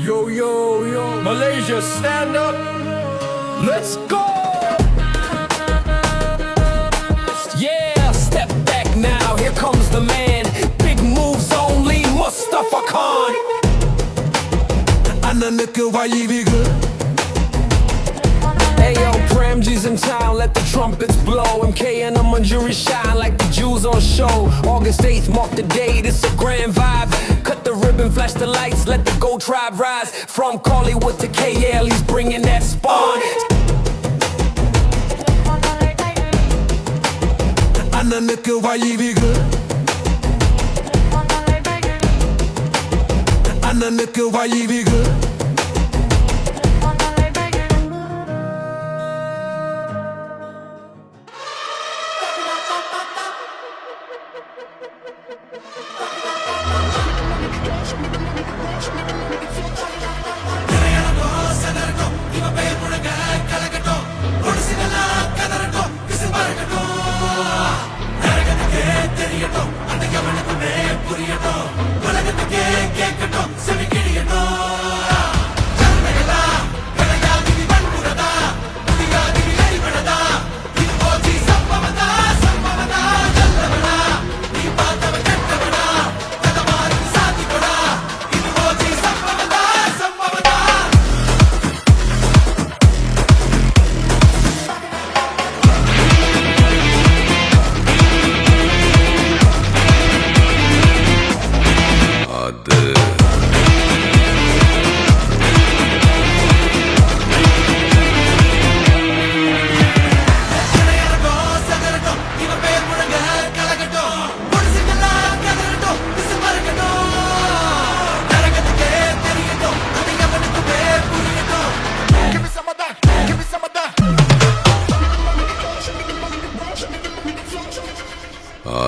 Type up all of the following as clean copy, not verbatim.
Yo, yo, yo, Malaysia, stand up. Let's go. Yeah, step back now. Here comes the man. Big moves only, Mustafa Khan. Ananıkı vayivigı. Hey yo, Pram G's in town, let the trumpets blow. MK and the Manjuri shine like the Jews on show. August 8th, mark the date, it's a grand vibe. Cut the ribbon, flash the lights, let the Go Tribe rise. From Collywood to KL, he's bringing that spawn. Ananıkı vayivigı. Ananıkı vayivigı.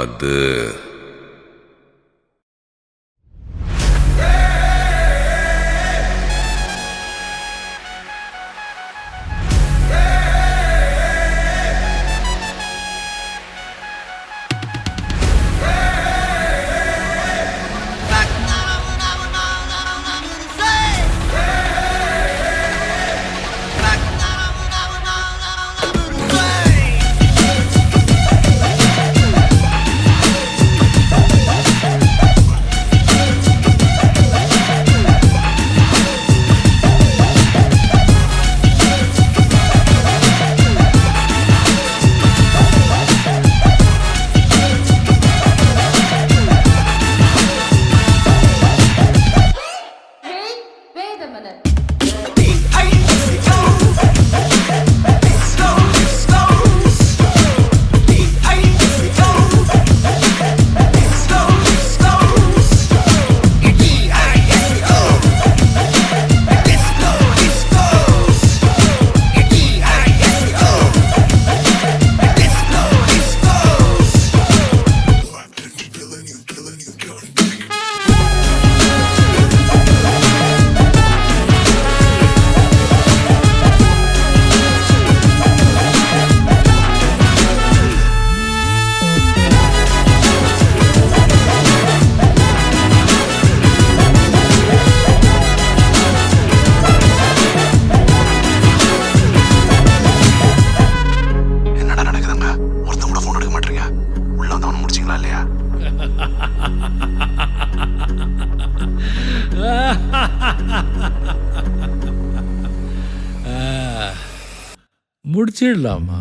அது முடிச்சிடலாமா?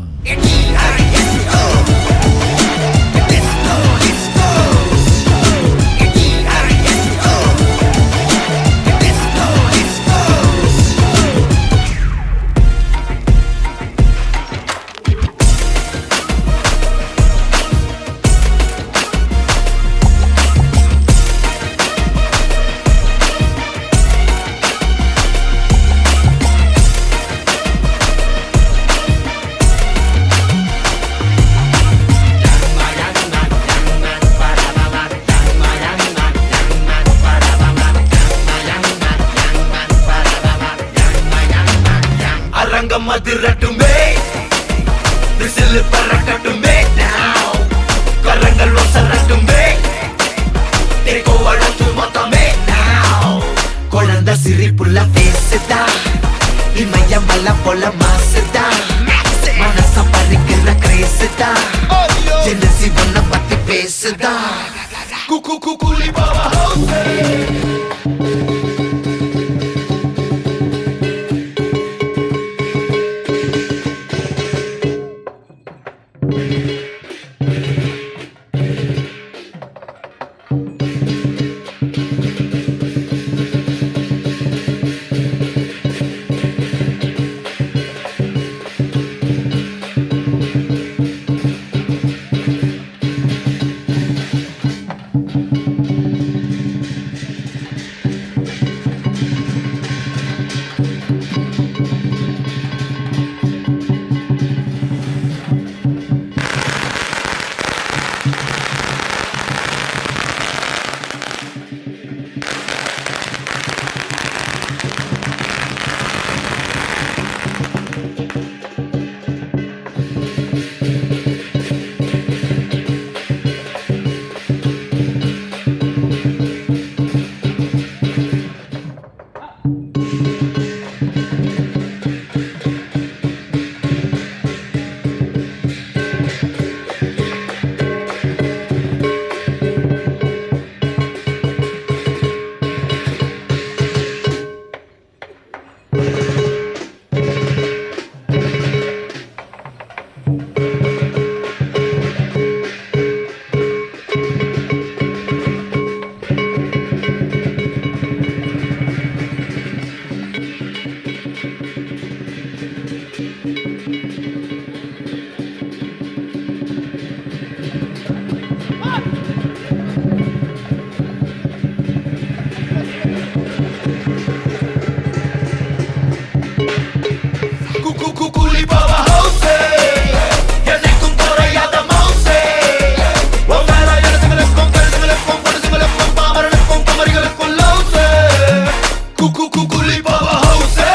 மதிரட்டுமே whistle பறக்கட்டுமே now கரங்கள் ஒசரட்டுமே தேக்கோ அழகு மொத்தமே now குழந்தை சிரிப்பு Coolie powerhouse. Coolie powerhouse. Yannikum Korayada mouse. Ovara yanasimalakum karisimalakum parsimalakum pamaralakum kamarigalakkum louse. Coolie powerhouse.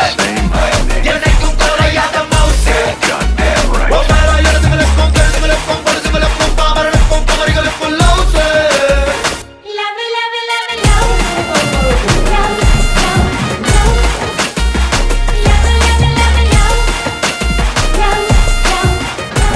Yannikum Korayada mouse. Ovara yanasimalakum karisimalakum parsimalakum pamaralakum kamarigalakkum louse. Love it, love it, love it, love it. Love, love, love. Love it, love it, love it, love. Love, love, love.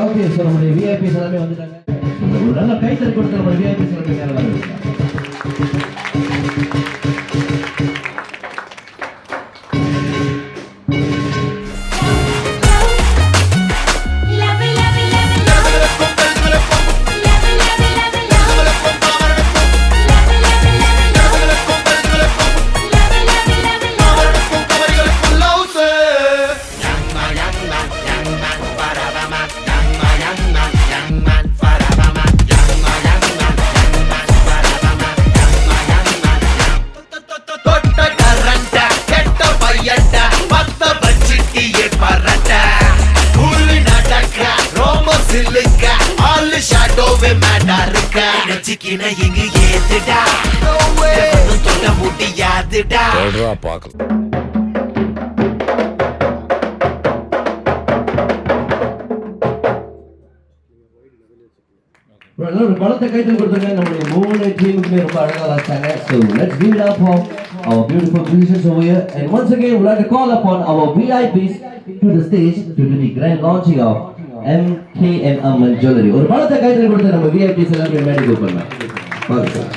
Okay sir, நம்முடைய VIPs எல்லாமே வந்துட்டாங்க. ஒரு நல்ல கைத்தறி கொடுத்த நம்ம VIPs எல்லாமே மேலே வர Love it, love it, love it, love. Love it, love it, love it, love. Love it, love it, love it, love. Love it, love it, love it, love. இங்கு ஏத்துடா தொட முடியாதுடா பார்க்கலாம். ஒரு பலத்தை கைத்தறி கொடுத்தாங்க. நம்முடைய மூணு டீமுக்குமே ரொம்ப அழகா வச்சாங்க. So let's give it up for our beautiful musicians over here. And once again, we'd like to call upon our VIPs to the stage to do the grand launching of MKM Amman Jewelry. ஒரு பலத்தை கைத்தறி கொடுத்த நம்ம VIPs எல்லாமே மேடைக்கு கூப்பிடலாம். வாங்க sir.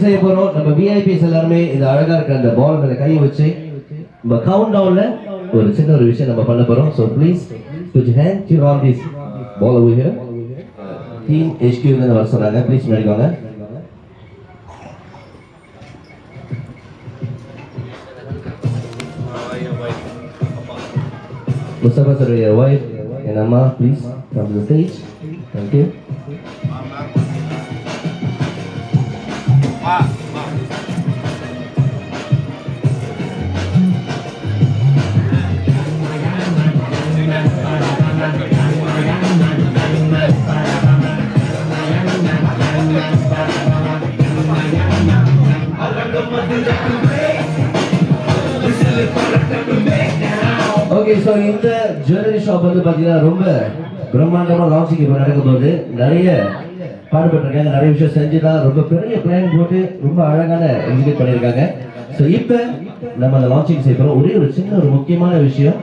செய்ய போறோம். நம்ம விஐபிஸ் எல்லாருமே இந்த அழகா இருக்கிற அந்த பால் மேல கையை வச்சு நம்ம கவுண்ட் டவுன்ல ஒரு சின்ன ஒரு விஷயம் நம்ம பண்ண போறோம். So please put your hand to on this ball over here. Team HQ ல வர சொல்றாங்க. Please மேடிக்கோங்க. Mustafa sir, your wife and Amma, please come to the stage. Thank you. Okay, so இந்த ஜுவல்லரி ஷாப் வந்து பார்த்தீங்கன்னா ரொம்ப பிரம்மாண்டமாக launching இப்போ நடக்கும் போது நிறைய பாடுபட்டிருக்காங்க, நிறைய விஷயம் செஞ்சுதான் ரொம்ப பெரிய பிளான் போட்டு ரொம்ப அழகான எக்ஸிக்யூட் பண்ணியிருக்காங்க. ஸோ இப்போ நம்ம அந்த லான்ச்சிங் செய்ய போகிறோம். ஒரே ஒரு சின்ன ஒரு முக்கியமான விஷயம்,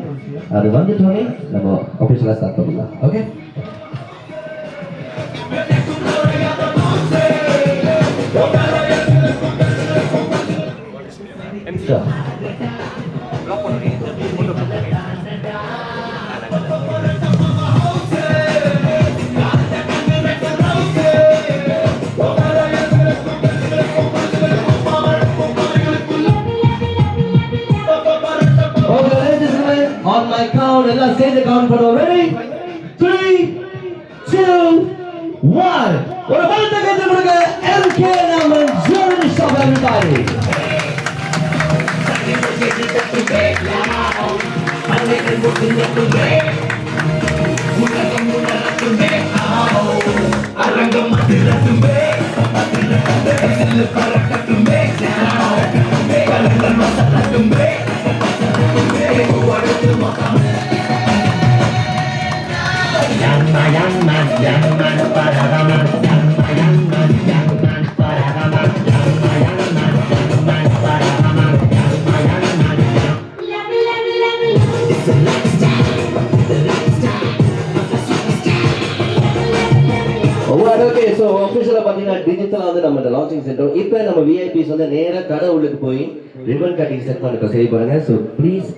அது வந்துட்டோன்னே நம்ம ஆஃபீஸில் ஸ்டார்ட் பண்ணலாம். Okay, on my count, let's say the count for ready? 3, 2, 1. ஒரு பலத்த கைது கொடுங்க MK Raman Jewelry Shop everybody. Okay, so ஆஃபீஷியலாக பார்த்தீங்கன்னா டிஜிட்டலாக வந்து நம்ம இந்த லான்ச்சிங் சென்டர் இப்போ நம்ம விஐபிஸ் வந்து நேராக கடை உள்ளுக்கு போய் ரிபன் கட்டிங் செட் பண்ண செய்ய போகிறாங்க. So please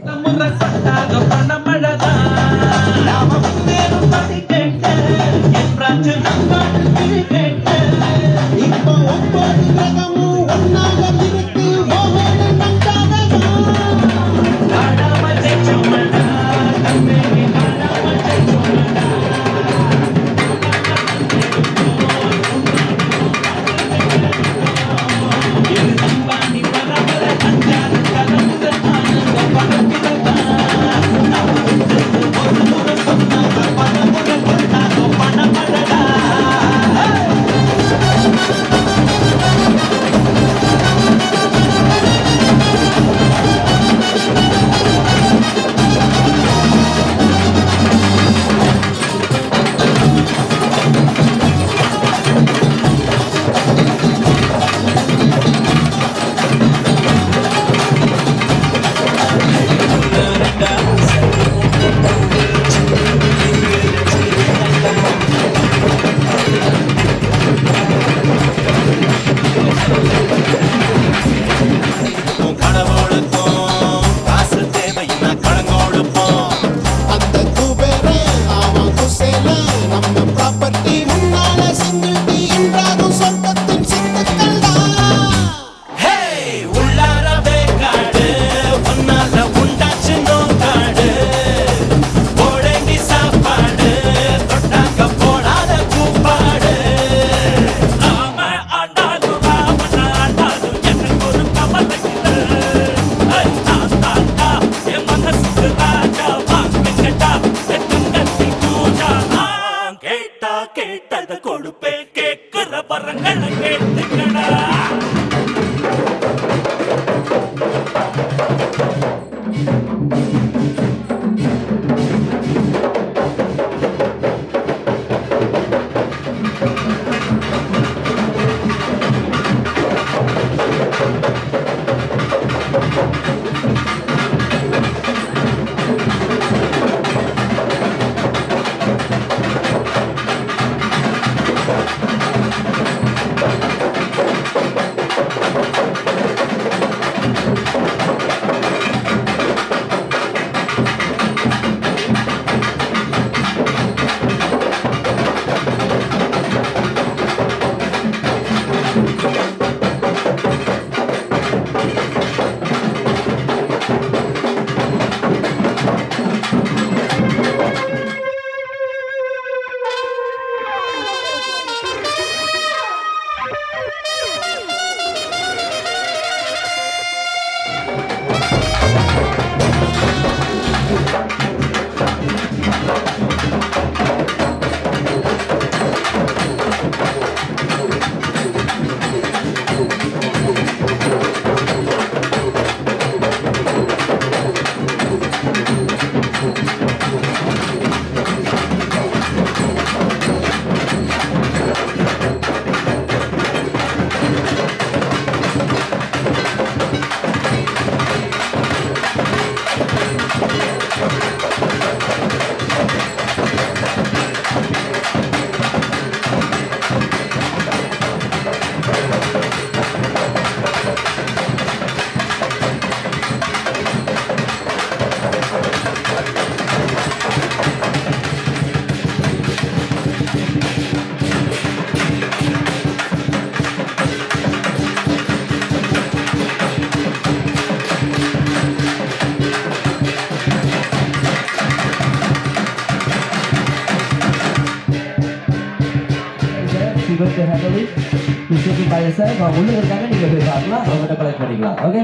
Going to handle it. You should be by yourself. Kalau boleh rekankan ni lebih bagus lah. Kalau kita collect money lah, okay?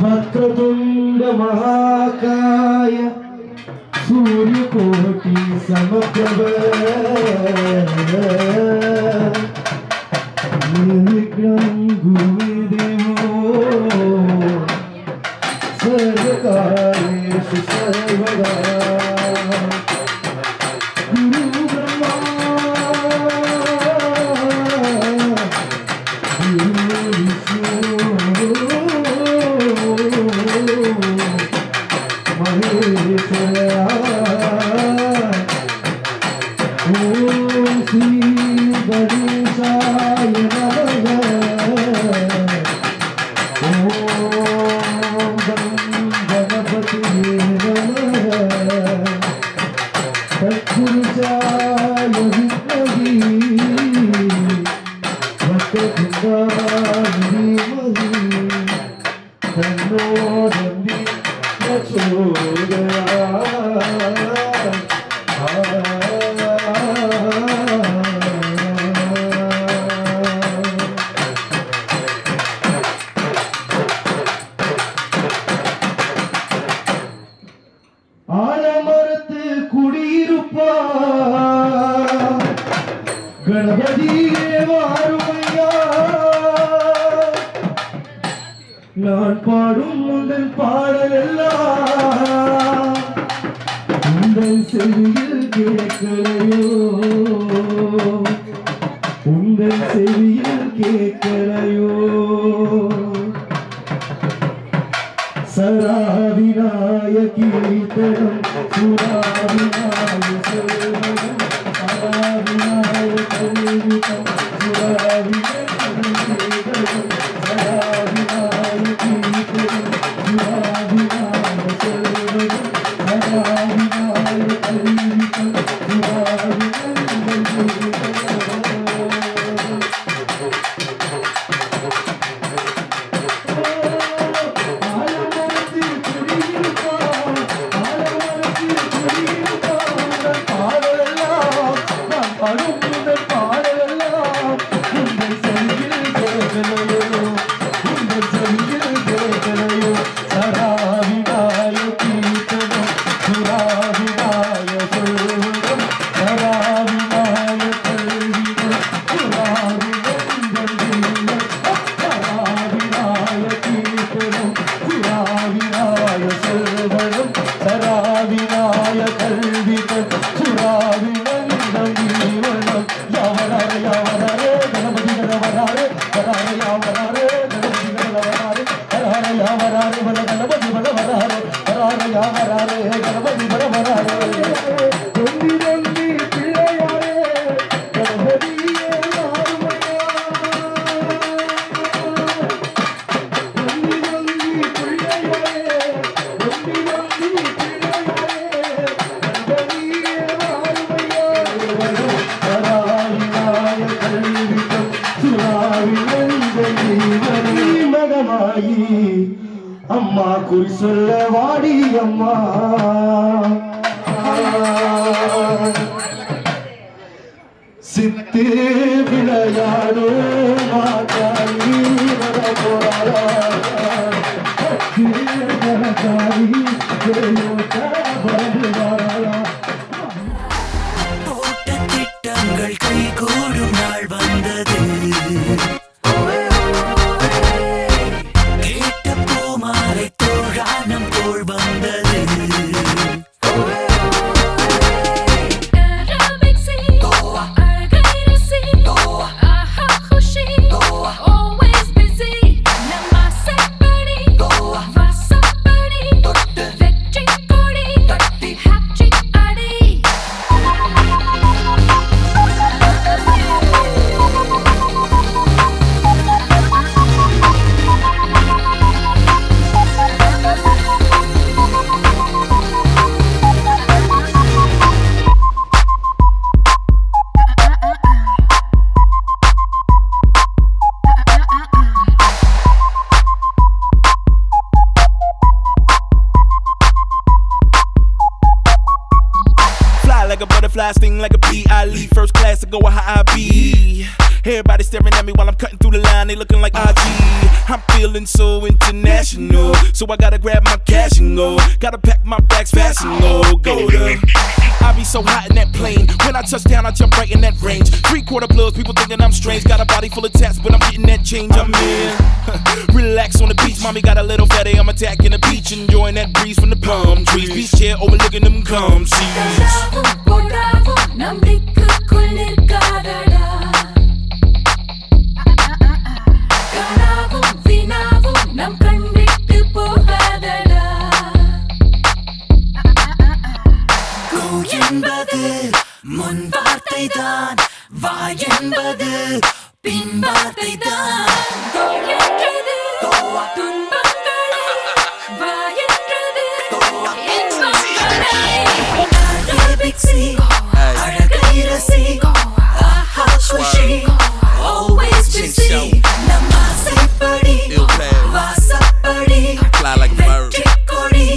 वक्रतुंड महाकाय सूर्यकोटि समप्रभ निर्विघ्नं गुरुदेवो सर्वकार्येषु सर्वदा गुरु ब्रह्मा गुरु विष्णु महेश्वरा ओम श्री गणेशाय नमः ओम गणपतिये नमः तत्पुरुषाय विद्महे वक्रतुण्डाय धीमहि तन्नो दन्ति ஆலமரத்து குடியிருப்பா கணபதியே வாருமையா நான் பாடும் உந்தன் பாடல் எல்லாம் உந்தன் செவியில் கேட்கலையோ உந்தன் செவியில் கேட்கலையோ சராவினாய கீர்த்தனம் சுராவினாய செல்வனம் சராவினாய கல்விதம் சுராவினாய கீர்த்தனம் சராவினாய கீர்த்தனம் சுராவினாய செல்வனம் சராவினாய கல்விதம் சுராவினாய பாடல் கேட்கலையோ இந்த செவியில் கேட்கலையோ சராவினாய கீர்த்தனம் சுராவினாய சொல்வனம் சராவினாய கல்வினம் சுராவினந்தீனம் சராவினாய கீர்த்தனம் சுராவினாய சொல்வனம் சராவினாய கல்வினம் சுராவினந்தம் ஜீவனம் யாவராரே யாவராரே கணபதி கணவராரே வராரே யாவராரே கணபதி கணவராரே வராரே யாவராரே வர கணபதி வராரே வராரே யாவராரே கணபதி வராரே தொந்தி தொந்தி பிள்ளையாரே கணபதியே ஆறுமையா தொந்தி தொந்தி பிள்ளையாரே தொந்தி தொந்தி பிள்ளையாரே கணபதியே ஆறுமையா வராயினாய கல்விக்கம் சுராவினந்தீவனே மகமாயி அம்மா குறி சொல்ல வாடி அம்மா சித்து விளையாடோ மாதாயி வர போறாளா போட்ட திட்டங்கள் கைகூடும் நாள் வந்தது கேட்ட பூமாலை தோழானம் தோள் வந்தது Arabic sea, Argyle sea, aha khushi, always busy. Namaste padi, vasa padi, victory padi, hat-trick adi. Fly like a butterfly, sting like a bee. I leave first class to go how I be. Everybody staring at me while I'm cutting through the line. They looking like IG. I'm feeling so international, so I gotta grab my cash and go. Gotta pack my bags fast and go to. I be so hot in that plane. When I touch down, I jump right in that range. 3/4 bloods, people thinking I'm strange. Got a body full of tats, but I'm getting that change. I'm in. Relax on the beach, mommy got a little fatty. I'm attacking the beach, enjoying that breeze from the palm trees. Beach chair overlooking them calm seas. Kadavu podavu nam dikkukull nirkadada. Kanavum vinavum nam kann vittu pogadada. Go என்பது முன் வார்த்தை தான் வா என்பது பின் வார்த்தை தான் Go என்றது துன்பங்களே, வா என்றது இன்பங்களே. Arabic sea, அழகை ரசி, ஆஹா குஷி, always busy. நமாசைப்படி, வாசப்படி, வெற்றி கொடி,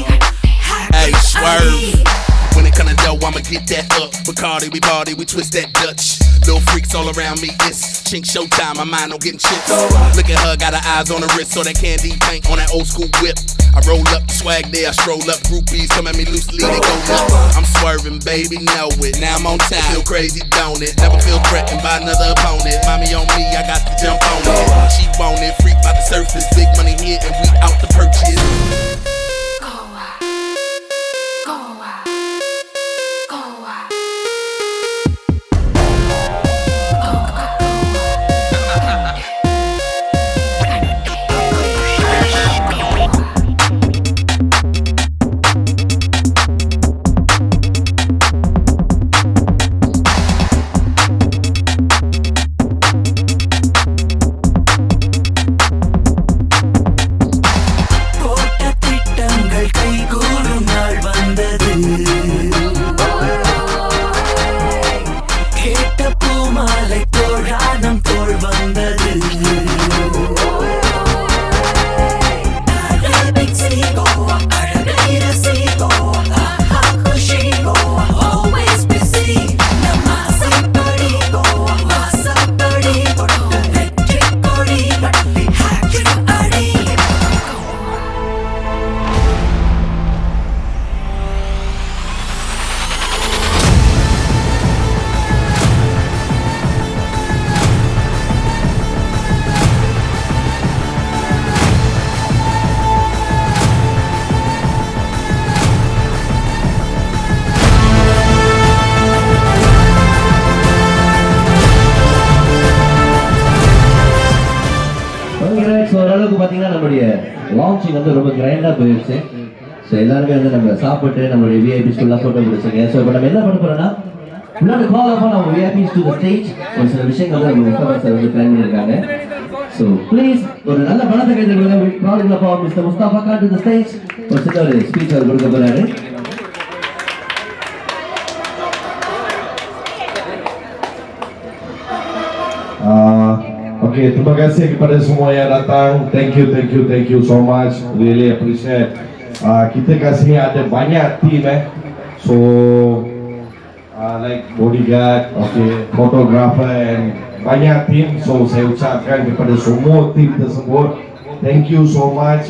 Hey, swerve. happy. When it come to dough, I'ma get that up. Bacardi, we party, we twist that Dutch. Little freaks all around me, it's chink showtime. My mind on getting chips. Look at her, got her eyes on the wrist, so that candy paint on that old school whip. I roll up, swag there, I stroll up. Groupies come at me loosely, they go nuts. I'm swerving, baby, know it. Now I'm on time, feel crazy, don't it? Never feel threatened by another opponent. Mommy on me, I got to jump on it. She want it, freak by the surface. Big money here, and we out the purchase. போட்ட so ஓரளவுக்கு பார்த்தீங்கன்னா நம்மளுடைய launching வந்து ரொம்ப கிராண்டாக போயிடுச்சு. So எல்லாருமே வந்து நம்ம சாப்பிட்டு நம்மளுடைய விஐபிஸ் ஃபுல்லாக ஃபோட்டோ பிடிச்சிங்க. ஸோ இப்போ நம்ம என்ன பண்ண போறோம்னா முன்னாடி கால் அப்போ நம்ம விஐபிஸ் டு த ஸ்டேஜ் ஒரு சில விஷயங்கள் வந்து நம்ம முஸ்தபா சார் வந்து பிளான் பண்ணியிருக்காங்க. ஸோ ப்ளீஸ் ஒரு நல்ல பணத்தை கைது கொடுங்க. Call upon mister Mustafa Khan to the stage ஒரு சின்ன ஒரு ஸ்பீச் அவர் கொடுக்க போறாரு. Okay, terima kasih kepada semua yang datang. Thank you so much. Really appreciate. Kita kasih ada banyak team so like bodyguard, okay, photographer and banyak team. So saya ucapkan kepada semua team tersebut, thank you so much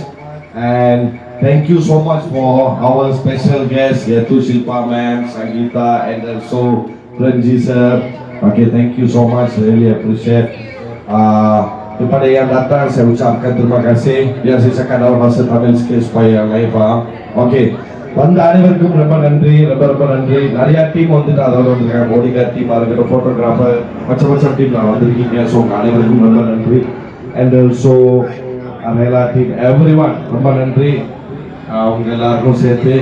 and thank you so much for our special guest yaitu Shilpa Ma'am, Sangeeta and also Renji sir. Okay, thank you so much. Really appreciate. Kepada yang datang saya ucapkan terima kasih. Biar saya cakap dalam bahasa Tamil sikit supaya yang lain faham. Okey, வந்த அனைவருக்கும் ரொம்ப நன்றி. நிறைய team வந்துட்டு அதோட வந்துருக்காங்க. Bodyguard டீமாக இருக்கட்டும், ஃபோட்டோகிராஃபர், மச்ச டீம்லாம் வந்திருக்கீங்க. ஸோ உங்கள் அனைவருக்கும் ரொம்ப நன்றி. And also Rela team everyone ரொம்ப நன்றி அவங்க எல்லாருக்கும் சேர்த்து.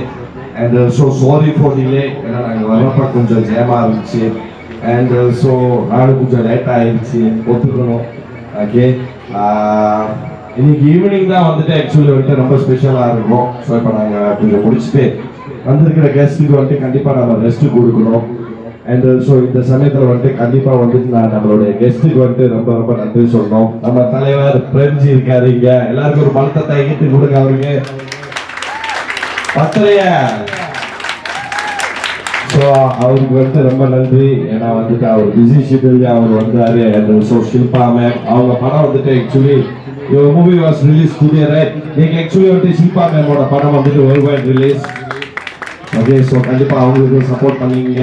And also sorry for delay, ஏன்னா நாங்கள் வரப்போ கொஞ்சம் ஜேமாக இருந்துச்சு. அண்ட் ஸோ நானும் கொஞ்சம் லேட் ஆகிடுச்சு, ஒத்துக்கணும். ஓகே, இன்னைக்கு ஈவினிங் தான் வந்துட்டு ஆக்சுவலி வந்துட்டு ரொம்ப ஸ்பெஷலாக இருக்கும். ஸோ இப்போ நாங்கள் கொஞ்சம் முடிச்சுட்டு வந்திருக்கிற கெஸ்ட்டுக்கு வந்துட்டு கண்டிப்பாக நம்ம ரெஸ்ட்டு கொடுக்கணும். அண்ட் ஸோ இந்த சமயத்தில் வந்துட்டு கண்டிப்பாக வந்துட்டு நான் நம்மளுடைய கெஸ்ட்டுக்கு வந்துட்டு ரொம்ப ரொம்ப நன்றி சொல்லணும். நம்ம தலைவர் பிரேம்ஜி இருக்காரு இங்க, எல்லாருக்கும் ஒரு பலத்தை தைக்கிட்டு கொடுங்க. அவருக்கு பத்திரையா. ஸோ அவருக்கு வந்துட்டு ரொம்ப நன்றி. ஏன்னா வந்துட்டு அவர் பிஸி ஷெட்யூல் அவர் வந்தாரு. அண்ட் ஸோ ஷில்பா மேம் அவங்க படம் வந்துட்டு actually your movie was release today right. நீங்க ஆக்சுவலி வந்துட்டு ஷில்பா மேமோட படம் வந்துட்டு world wide release. Okay, so கண்டிப்பாக அவங்களுக்கு சப்போர்ட் பண்ணீங்க.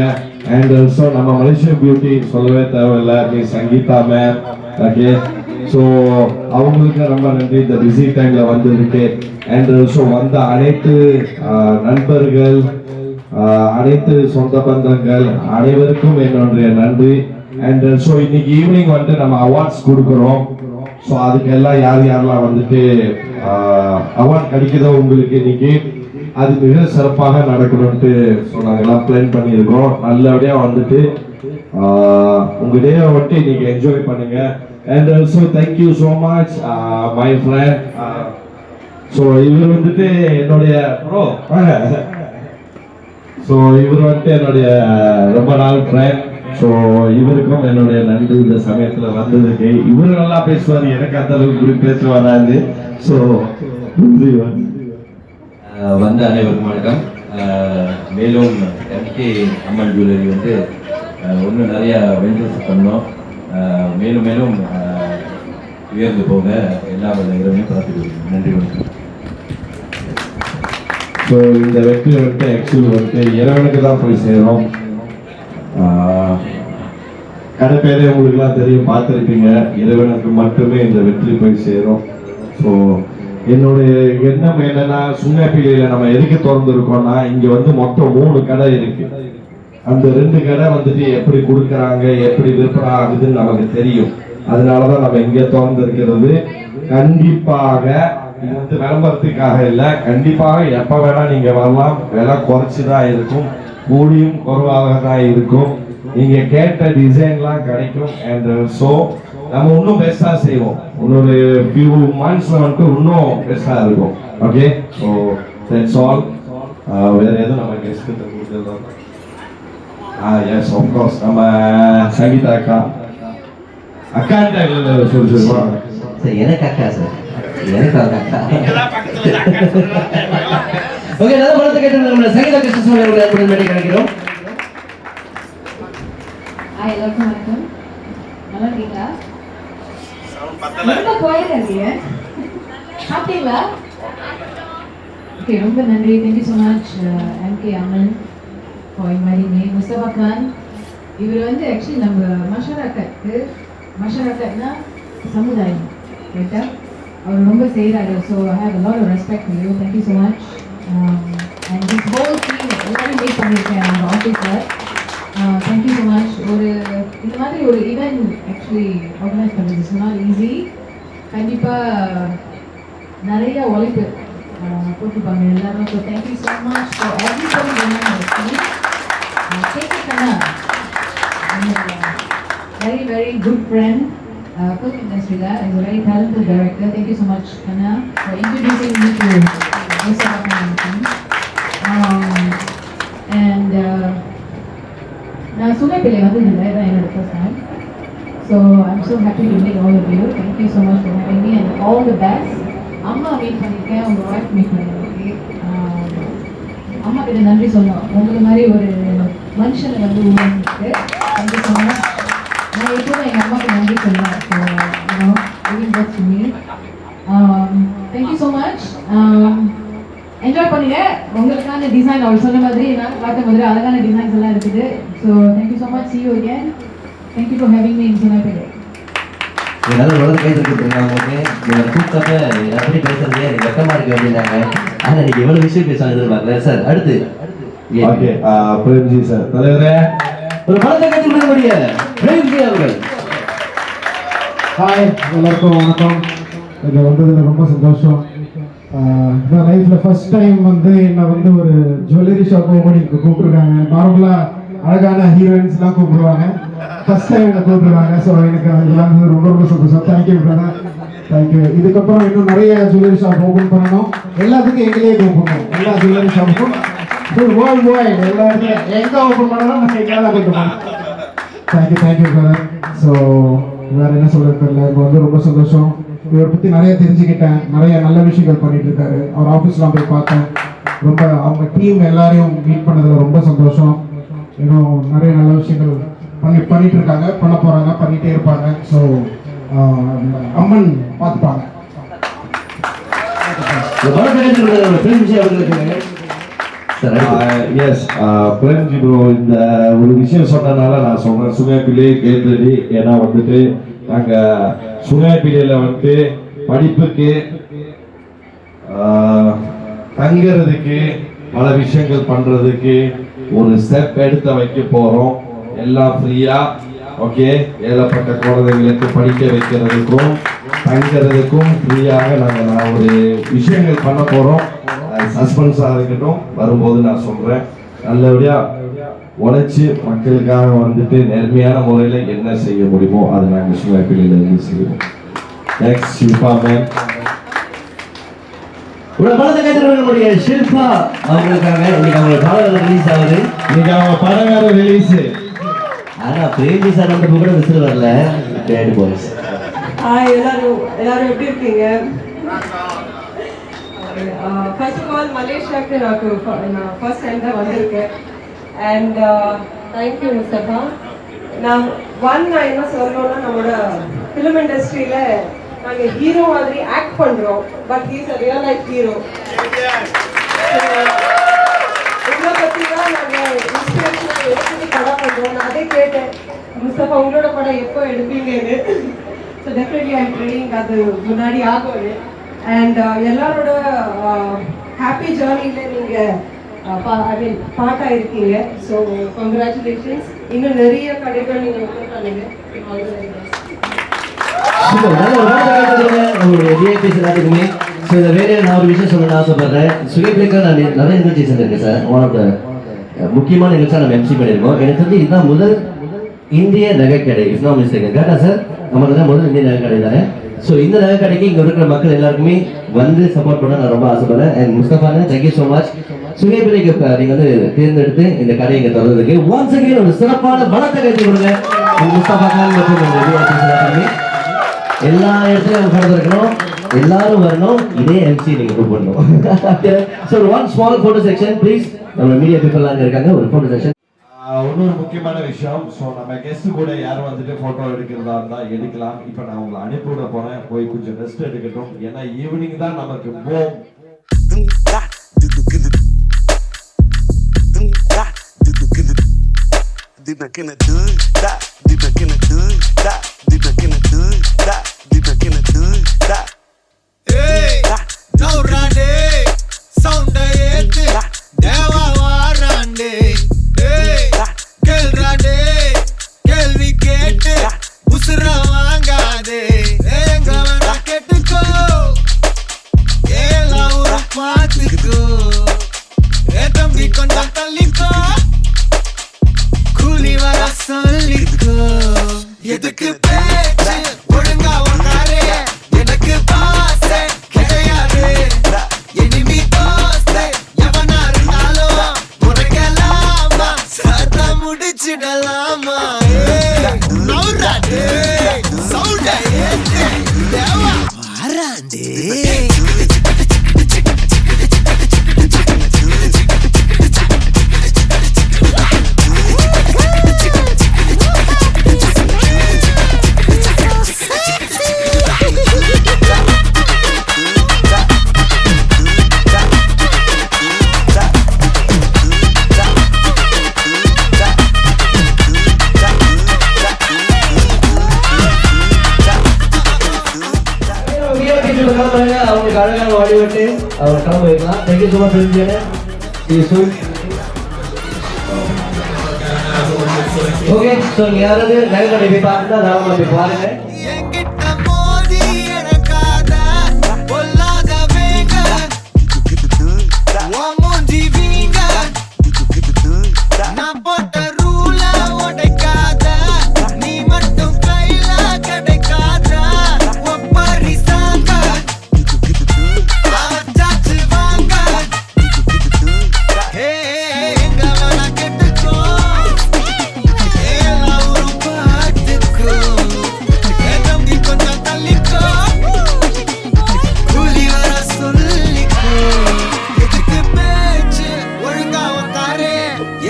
அண்ட் ஸோ நம்ம மலேசியன் பியூட்டி சொல்லவே தேவையில்லை, நீ சங்கீதா மேம். ஓகே, ஸோ அவங்களுக்கு ரொம்ப நன்றி இந்த பிஸி டைமில் வந்திருக்கு. அண்ட் ஸோ வந்த அனைத்து நண்பர்கள், அனைத்து சொந்த பந்தங்கள் அனைவருக்கும் என்னுடைய நன்றி. அண்ட் ஸோ இன்னைக்கு ஈவினிங் வந்துட்டு நம்ம அவார்ட்ஸ் கொடுக்குறோம். ஸோ அதுக்கெல்லாம் யாரெல்லாம் வந்துட்டு அவார்ட் கிடைக்குதோ உங்களுக்கு இன்னைக்கு அது மிக சிறப்பாக நடக்கணும்ட்டு ஸோ நாங்கள்லாம் பிளான் பண்ணியிருக்கோம். நல்லபடியாக வந்துட்டு உங்க டே வந்துட்டு இன்னைக்கு என்ஜாய் பண்ணுங்க. And also thank you so much my friend. So இவர் வந்துட்டு என்னுடைய ப்ரோ. ஸோ இவர் வந்துட்டு என்னுடைய ரொம்ப நாள் ஃப்ரெண்ட். ஸோ இவருக்கும் என்னுடைய நன்றி இந்த சமயத்தில் வந்ததுக்கு. இவர் நல்லா பேசுவார், எனக்கு அந்த அளவுக்கு பேச வராது. ஸோ வந்த அனைவருக்கும் வணக்கம். மேலும் எம்கே அம்மன் ஜுவல்லரி வந்து இன்னும் நிறையா வெஞ்சர்ஸ் பண்ணோம். மேலும் மேலும் உயர்ந்து போக எல்லா இறைவனையும் பிரார்த்திக்கிறோம். நன்றி, வணக்கம். ஸோ இந்த வெற்றி வந்துட்டு ஆக்சுவலி வந்துட்டு இறைவனுக்கு தான் போய் சேரும். கடை பேரே உங்களுக்குலாம் தெரியும், பார்த்துருப்பீங்க. இறைவனுக்கு மட்டுமே இந்த வெற்றி போய் சேரும். ஸோ என்னுடைய எண்ணம் என்னன்னா, சுங்கப்பிள்ளையில நம்ம எதுக்கு திறந்துருக்கோம்னா, இங்க வந்து மொத்தம் 3 கடை இருக்கு. அந்த 2 கடை வந்துட்டு எப்படி கொடுக்குறாங்க, எப்படி விற்பனை ஆகுதுன்னு நமக்கு தெரியும். அதனாலதான் நம்ம இங்க திறந்துருக்கிறது. கண்டிப்பாக இது வந்து விளம்பரத்துக்காக இல்லை, கண்டிப்பாக எப்ப வேணா நீங்க வரலாம். விலை குறைச்சுதான் இருக்கும், கூடியும் குறைவாக தான் இருக்கும். நீங்க கேட்ட டிசைன்லாம் கிடைக்கும். அண்ட் ஸோ நம்ம இன்னும் பெஸ்டா செய்வோம். இன்னொரு ஃபியூ மந்த்ஸ்ல வந்துட்டு இன்னும் பெஸ்டா இருக்கும். Okay, so that's all. வேற எதுவும் நம்ம கெஸ்ட் கொடுத்துருந்தோம். எஸ் ஆஃப்கோர்ஸ் நம்ம சங்கீதா அக்கா. அக்கான்ட்டா இல்லை சொல்லுவாங்க சார், எனக்கு அக்கா சார், எனக்கு அக்கா. ஓகே, நல்ல படத்தை கேட்டு நம்ம சங்கீதா கிருஷ்ணசாமி அவர்கள் ஏற்படும் வேண்டி கிடைக்கிறோம். எல்லாருக்கும் வணக்கம். நல்லா இருக்கீங்களா? ரொம்ப கோயிலா இருக்கீங்க. சாப்பிட்டீங்களா? ஓகே, ரொம்ப நன்றி. Thank you so much MK Amman for inviting me. Mustafa Khan இவர் வந்து ஆக்சுவலி நம்ம மஷராக்கட்னா சமுதாயம் கேட்டா அவர் ரொம்ப செய்கிறாரு. So I have a lot of respect for you. Thank you so much. And this whole team எல்லாரும் மீட் பண்ணியிருக்கேன் நம்ம ஆஃபீஸில். Thank you so much. இந்த மாதிரி ஒரு ஈவெண்ட் ஆக்சுவலி ஆர்கனைஸ் பண்ணுறது இட்ஸ் நாட் ஈஸி. கண்டிப்பாக நிறைய உழைப்பு போட்டுப்பாங்க எல்லாரும். So thank you so much for everybody. Cake கண்ணா very very good friend, film industry la, is a very talented director. Thank you so much Kanna for introducing me to Mustafa Khan. And நான் சுமைப்பிள்ளை வந்து இதான் என்னோட first time, so I'm so happy to meet all of you. Thank you so much for having me and all the best. அம்மா meet பண்ணியிருக்கேன், உங்கள் wife meet பண்ணியிருக்கேன். அம்மா கிட்ட நன்றி சொல்லணும், உங்களை மாதிரி ஒரு மனுஷனை வந்து உருவாக்கிட்டு. Thank you so much. நான் எப்போதும் எங்கள் அம்மாவுக்கு நன்றி சொல்லுவேன். Thank you so much. என்ஜாய் பண்ணுங்க. உங்களுக்கான டிசைன் அவர் சொன்ன மாதிரி நான் பார்த்த மாதிரி அழகான டிசைன்ஸ் எல்லாம் இருக்குது. So thank you so much. See you again. Thank you for having me in Sunapille. என்னால் உலக பேசுறதுக்கு அவங்களுக்கு இவரை கூப்பிட்டப்ப எப்படி பேசுறது எனக்கு வெக்கமாக இருக்கு அப்படின்னாங்க. ஆனால் இன்னைக்கு எவ்வளோ விஷயம் பேசலாம் எதிர்பார்க்கல. சார் அடுத்து ஓகே பிரேம்ஜி சார் தலைவரே ஒரு படத்தை கற்றுக்கூடிய பிரேம்ஜி அவர்கள். ஹாய், எல்லாருக்கும் வணக்கம். இங்கே வந்ததில் ரொம்ப சந்தோஷம். நான் லைஃப்பில் ஃபர்ஸ்ட் டைம் வந்து என்னை வந்து ஒரு ஜுவல்லரி ஷாப் ஓப்பனிங்க்கு கூப்பிட்ருக்காங்க. நார்மலாக அழகான ஹீரோயின்ஸ்லாம் கூப்பிடுவாங்க, ஃபர்ஸ்ட் டைம் என்னை கூப்பிடுவாங்க. ஸோ எனக்கு அதெல்லாம் ரொம்ப ரொம்ப சந்தோஷம். Thank you brother, thank you. இதுக்கப்புறம் இன்னும் நிறைய ஜுவல்லரி ஷாப் ஓப்பன் பண்ணணும். எல்லாத்துக்கும் எங்களையே கூப்பிடணும். எல்லா ஜுவல்லரி ஷாப்புக்கும் வேர்ல்டு வைட் எல்லா இடத்துலையும் எங்கே ஓப்பன் பண்ணாலும் நம்ம எங்கே தான் கூப்பிடணும். Thank you brother. ஸோ வேறு என்ன சொல்கிறது தெரியல. இப்போ வந்து ரொம்ப சந்தோஷம். இவரை பற்றி நிறைய தெரிஞ்சுக்கிட்டேன். நிறைய நல்ல விஷயங்கள் பண்ணிட்டு இருக்காரு. அவர் ஆஃபீஸ்லாம் போய் பார்த்தேன். ரொம்ப அவங்க டீம் எல்லாரையும் மீட் பண்ணதில் ரொம்ப சந்தோஷம். இன்னும் நிறைய நல்ல விஷயங்கள் பண்ணிட்டு இருக்காங்க, பண்ண போகிறாங்க, பண்ணிகிட்டே இருப்பாங்க. ஸோ அம்மன் பார்த்துப்பாங்க. எஸ் பிரேம்ஜி ப்ரோ, இந்த ஒரு விஷயம் சொன்னதுனால நான் சொல்றேன். சுங்காய்பிள்ளை கேட்கறது. ஏன்னா வந்துட்டு நாங்கள் சுங்காய்பிள்ளையில் வந்துட்டு படிப்புக்கு தங்கிறதுக்கு பல விஷயங்கள் பண்ணுறதுக்கு ஒரு ஸ்டெப் எடுத்து வைக்க போகிறோம். எல்லாம் ஃப்ரீயாக. ஓகே, ஏழப்பட்ட குழந்தைங்களுக்கு படிக்க வைக்கிறதுக்கும் தங்கிறதுக்கும் ஃப்ரீயாக நான் ஒரு விஷயங்கள் பண்ண போகிறோம். சஸ்பென்ஸாக இருக்கட்டும், வரும்போது நான் சொல்கிறேன். நல்லபடியாக உழைச்சி மக்களுக்காக வந்துட்டு நேர்மையான முறையில் என்ன செய்ய முடியுமோ அதை நாங்கள் சுங்காய்பிள்ளையிலிருந்து செய்வோம். Next Shilpa ma'am. நம்முடைய ஷில்பா அவங்களுக்காக இன்னைக்கு அவங்க படம் ரிலீஸ் ஆகுது. இன்னைக்கு அவங்க படம் வேற ரிலீஸ். ஆனால் பிரேம்ஜி சார் வந்து கூட விசில் வரல. Date boys. ஹாய், எல்லாரும் எப்படி இருக்கீங்க? ஃபர்ஸ்ட் ஆஃப் ஆல் மலேசியாவுக்கு நான் ஃபர்ஸ்ட் டைம் தான் வந்திருக்கேன். And thank you Mustafa. நான் என்ன சொல்லணும்னா, நம்மளோட ஃபிலிம் இண்டஸ்ட்ரியில் நாங்கள் ஹீரோ மாதிரி ஆக்ட் பண்ணுறோம், but he's a real life hero. இதை பற்றி தான் நாங்கள் இன்ஸ்பிரேஷனாக எடுத்துட்டு படம் பண்ணுறோம். நான் அதே கேட்டேன், முஸ்தபா உங்களோட படம் எப்போ எடுப்பீங்கன்னு. ஸோ டெஃபினெட்லி ஐம் ட்ரையிங், அது முன்னாடி ஆகும். அண்ட் எல்லாரோட ஹாப்பி ஜேர்னியில் நீங்கள் பார்ட்டாக இருக்கீங்க. So congratulations. இன்னும் நிறைய கடைகள் நீங்கள் ஓப்பன் பண்ணுங்க. உங்களுடைய விஐபிஸ் எல்லாத்துக்குமே. ஸோ இந்த வேலையை நான் ஒரு விஷயம் சொல்லணும்னு ஆசைப்படுறேன். சுயபிளிக்காக நான் நிறைய நிகழ்ச்சி செஞ்சிருக்கேன் சார். ஒன் ஆஃப் த முக்கியமான நிகழ்ச்சியாக நம்ம எம்சி பண்ணியிருக்கோம். எனக்கு தெரிஞ்சு இதுதான் முதல் இந்திய நகைக்கடை. Is not mistake. கரெக்டா சார்? நம்ம தான் முதல் இந்திய நகைக்கடை தானே. ஸோ இந்த நகைக்கடைக்கு இங்கே இருக்கிற மக்கள் எல்லாருக்குமே வந்து சப்போர்ட் பண்ண நான் ரொம்ப ஆசைப்படுறேன். அண்ட் முஸ்தபானே தேங்க்யூ ஸோ மச். சுயபிளிக்கு நீங்கள் வந்து தேர்ந்தெடுத்து இந்த கடையை இங்கே தொடர்றதுக்கு ஒன்ஸ் அகைன் ஒரு சிறப்பான பலத்தை கழித்து கொடுங்க. முஸ்தபா கான் மற்றும் எல்லா இடத்துலையும் கடந்து இருக்கணும், எல்லாரும் வரணும். இதே எம்சி நீங்க கூப்பிடணும். So one small photo section please. நம்ம மீடியா பீப்புள் அங்கே இருக்காங்க. ஒரு ஃபோட்டோ செக்ஷன். இன்னொரு முக்கியமான விஷயம். ஸோ நம்ம கெஸ்ட் கூட யாரும் வந்துட்டு ஃபோட்டோ எடுக்கிறதா இருந்தால் எடுக்கலாம். இப்போ நான் உங்களை அனுப்பி விட போகிறேன். போய் கொஞ்சம் ரெஸ்ட் எடுக்கட்டும். ஏன்னா ஈவினிங் தான் நமக்கு போம். கேள்வி கேட்டு உசுர வாங்காதே. எங்க வேணா கேட்டு அவங்களுக்கு அழகான வழிவிட்டு அவர் கிளம்ப வைக்கலாம். Thank you so much. Okay, so யாராவது நகைக்கடை போய் பார்த்துட்டா தாராளமாக போய் பாருங்க.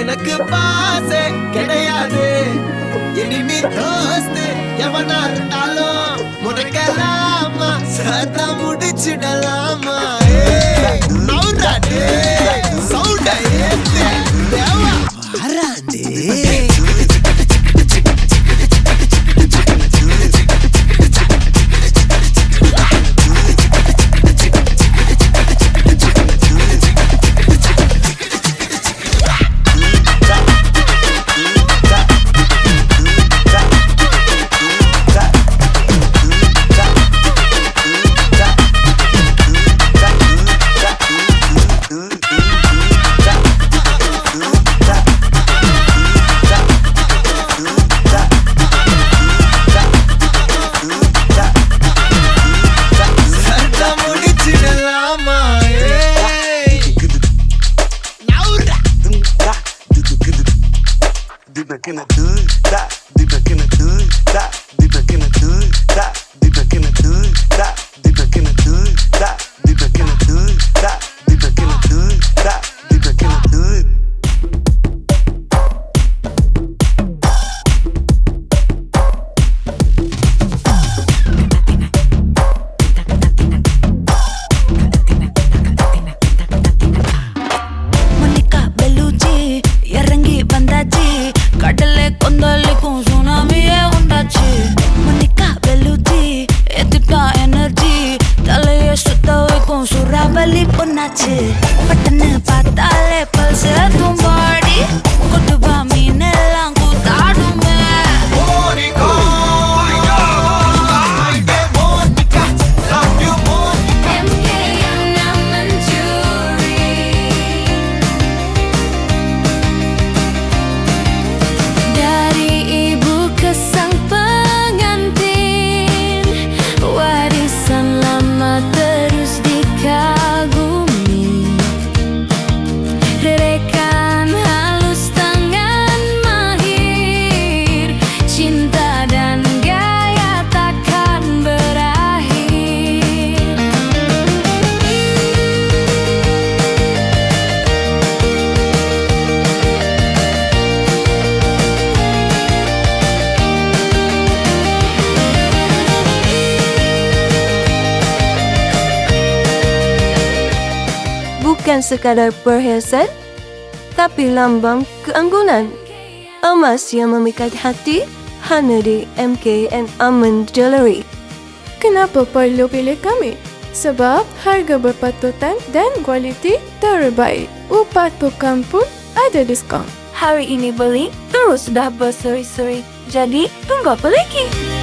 எனக்கு பாசே கிடையாது, இனிமே தோஸ்து எவனா இருந்தாலும் முடக்கலாமா, சத்தா முடிச்சிடலாமா. நவுடாடே சவுண்டா ஏத்து தேவா வராண்டே. கடலே கொந்தளிக்கும் சுனாமியே உண்டாச்சு. மணிக்கா வெல்லுச்சி எதுக்கா எனர்ஜி, தலைய சுத்த வைக்கும் சூறாவளி பொண்ணாச்சு. பட்டன்னு பார்த்தாலே பல்ஸ் தும்பாடி, கொட்டுபா மீன் எல்லாம் கூத்தாடுமே. Bukan sekadar perhiasan, tapi lambang keanggunan. Emas yang memikat hati hanya di MKN Almond Jewellery. Kenapa perlu pilih kami? Sebab harga berpatutan dan kualiti terbaik. Upah tukang pun ada diskaun. Hari ini beli, terus dah berseri-seri. Jadi, tunggu apa lagi?